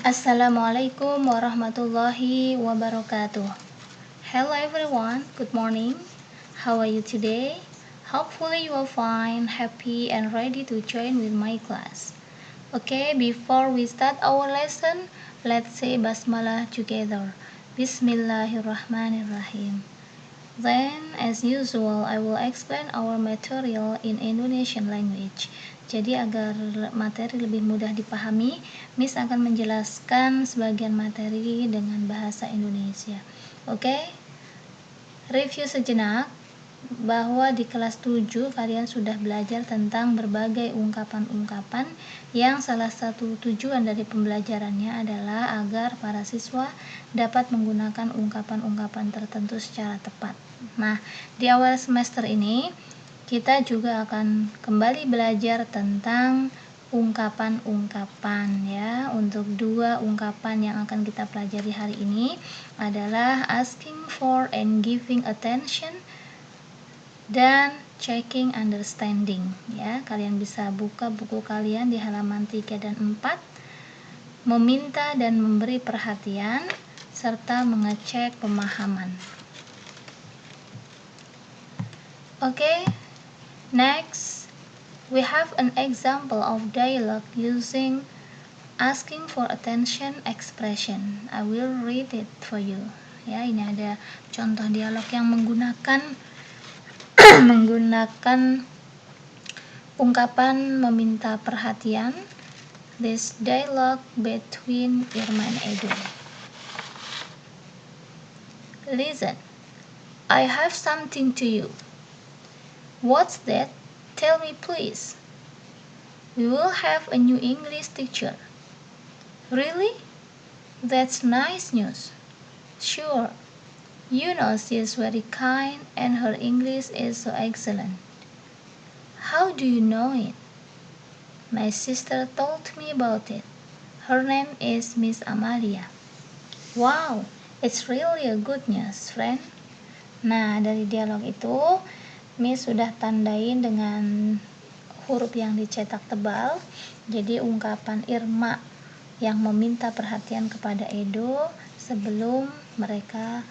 Assalamualaikum warahmatullahi wabarakatuh. Hello everyone, good morning. How are you today? Hopefully you are fine, happy and ready to join with my class. Okay, before we start our lesson, let's say basmalah together. Bismillahirrahmanirrahim. Then, as usual, I will explain our material in Indonesian language. Jadi agar materi lebih mudah dipahami, Miss akan menjelaskan sebagian materi dengan bahasa Indonesia. Oke? Review sejenak bahwa di kelas 7 kalian sudah belajar tentang berbagai ungkapan-ungkapan yang salah satu tujuan dari pembelajarannya adalah agar para siswa dapat menggunakan ungkapan-ungkapan tertentu secara tepat. Nah, di awal semester ini kita juga akan kembali belajar tentang ungkapan-ungkapan ya. Untuk dua ungkapan yang akan kita pelajari hari ini adalah asking for and giving attention dan checking understanding ya. Kalian bisa buka buku kalian di halaman 3 dan 4. Meminta dan memberi perhatian serta mengecek pemahaman. Okay, next we have an example of dialogue using asking for attention expression. I will read it for you. Ya, ini ada contoh dialog yang menggunakan ungkapan meminta perhatian. This dialogue between Irma and Edo. Listen, I have something to you. What's that? Tell me please. We will have a new English teacher. Really? That's nice news. Sure. You know she is very kind and her English is so excellent. How do you know it? My sister told me about it. Her name is Miss Amalia. Wow, it's really a good news, friend. Nah, dari dialog itu Miss sudah tandain dengan huruf yang dicetak tebal. Jadi ungkapan Irma yang meminta perhatian kepada Edo sebelum mereka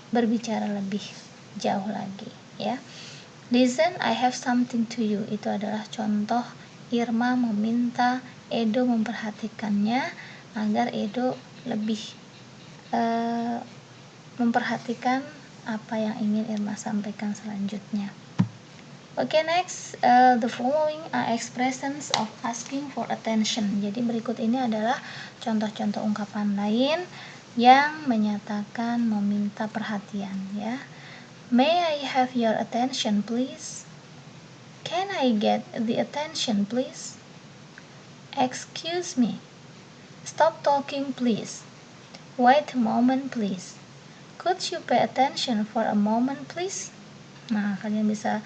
berbicara lebih jauh lagi ya. Listen, I have something to you. Itu adalah contoh Irma meminta Edo memperhatikannya agar Edo lebih memperhatikan apa yang ingin Irma sampaikan selanjutnya. Okay, next, the following are expressions of asking for attention. Jadi berikut ini adalah contoh-contoh ungkapan lain yang menyatakan meminta perhatian ya. May I have your attention please? Can I get the attention please? Excuse me. Stop talking please. Wait a moment please. Could you pay attention for a moment please? Nah, kalian bisa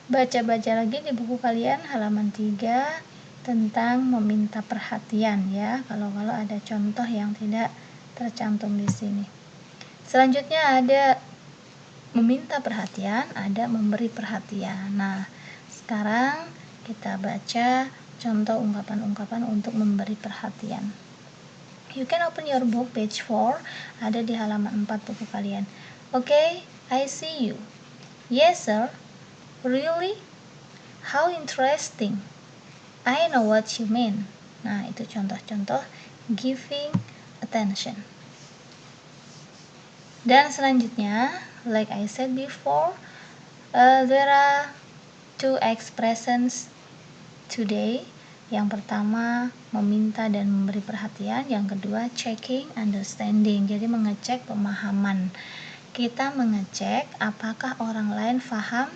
baca-baca lagi di buku kalian halaman 3 tentang meminta perhatian ya. Kalau ada contoh yang tidak tercantum di sini. Selanjutnya ada meminta perhatian, ada memberi perhatian. Nah, sekarang kita baca contoh ungkapan-ungkapan untuk memberi perhatian. You can open your book page 4, ada di halaman 4 buku kalian. Okay, I see you. Yes, sir. Really? How interesting. I know what you mean. Nah, itu contoh-contoh giving attention. Dan selanjutnya, like I said before, there are two expressions today. Yang pertama meminta dan memberi perhatian, yang kedua checking understanding, jadi mengecek pemahaman. Kita mengecek apakah orang lain paham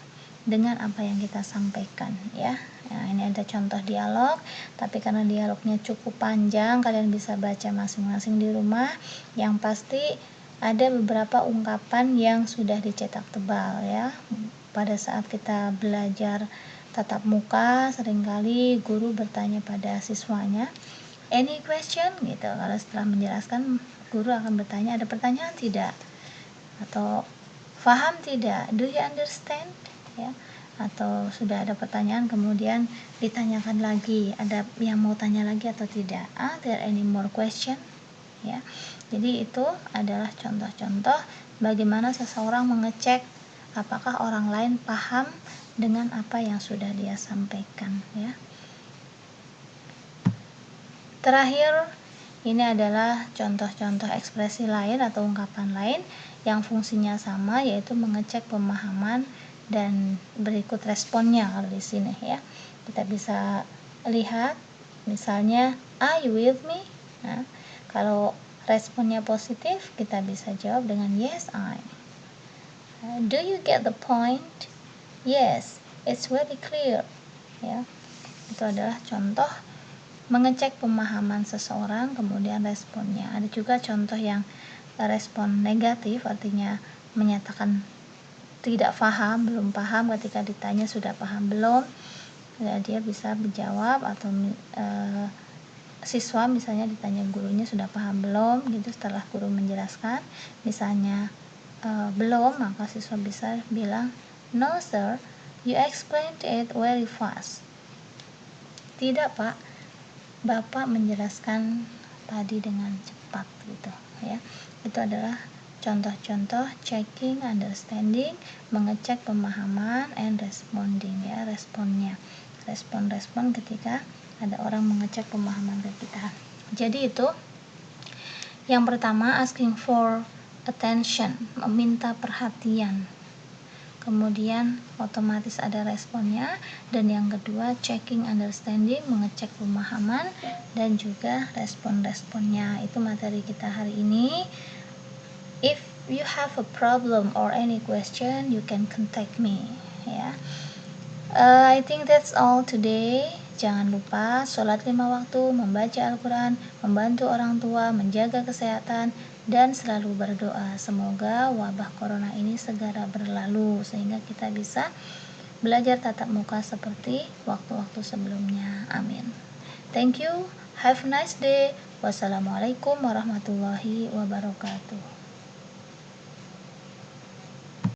dengan apa yang kita sampaikan ya. Nah, ini ada contoh dialog, tapi karena dialognya cukup panjang, kalian bisa baca masing-masing di rumah. Yang pasti ada beberapa ungkapan yang sudah dicetak tebal ya. Pada saat kita belajar tatap muka, seringkali guru bertanya pada siswanya, any question gitu. Kalau setelah menjelaskan, guru akan bertanya, ada pertanyaan tidak? Atau paham tidak? Do you understand? Ya. atau sudah ada pertanyaan kemudian ditanyakan lagi, ada yang mau tanya lagi atau tidak, are there any more question, ya. Jadi itu adalah contoh-contoh bagaimana seseorang mengecek apakah orang lain paham dengan apa yang sudah dia sampaikan, ya. Terakhir, ini adalah contoh-contoh ekspresi lain atau ungkapan lain yang fungsinya sama, yaitu mengecek pemahaman dan berikut responnya. Kalau di sini ya, kita bisa lihat misalnya, are you with me? Nah, kalau responnya positif, kita bisa jawab dengan yes, I. Do you get the point? Yes, it's very clear. Ya, itu adalah contoh mengecek pemahaman seseorang, kemudian responnya. Ada juga contoh yang respon negatif, artinya menyatakan tidak paham, belum paham, ketika ditanya sudah paham belum, ya, dia bisa menjawab. Atau siswa misalnya ditanya gurunya sudah paham belum, gitu, setelah guru menjelaskan misalnya belum, maka siswa bisa bilang, no sir, you explained it very fast. Tidak pak, Bapak menjelaskan tadi dengan cepat, gitu ya. Itu adalah contoh-contoh checking, understanding, mengecek pemahaman, and responding, ya, responnya, respon ketika ada orang mengecek pemahaman ke kita. Jadi itu yang pertama, asking for attention, meminta perhatian, kemudian otomatis ada responnya. Dan yang kedua, checking understanding, mengecek pemahaman dan juga respon-responnya. Itu materi kita hari ini. If you have a problem or any question, you can contact me, ya. I think that's all today. Jangan lupa sholat 5 waktu, membaca Al-Quran, membantu orang tua, menjaga kesehatan, dan selalu berdoa. Semoga wabah corona ini segera berlalu sehingga kita bisa belajar tatap muka seperti waktu-waktu sebelumnya. Amin. Thank you. Have a nice day. Wassalamualaikum warahmatullahi wabarakatuh.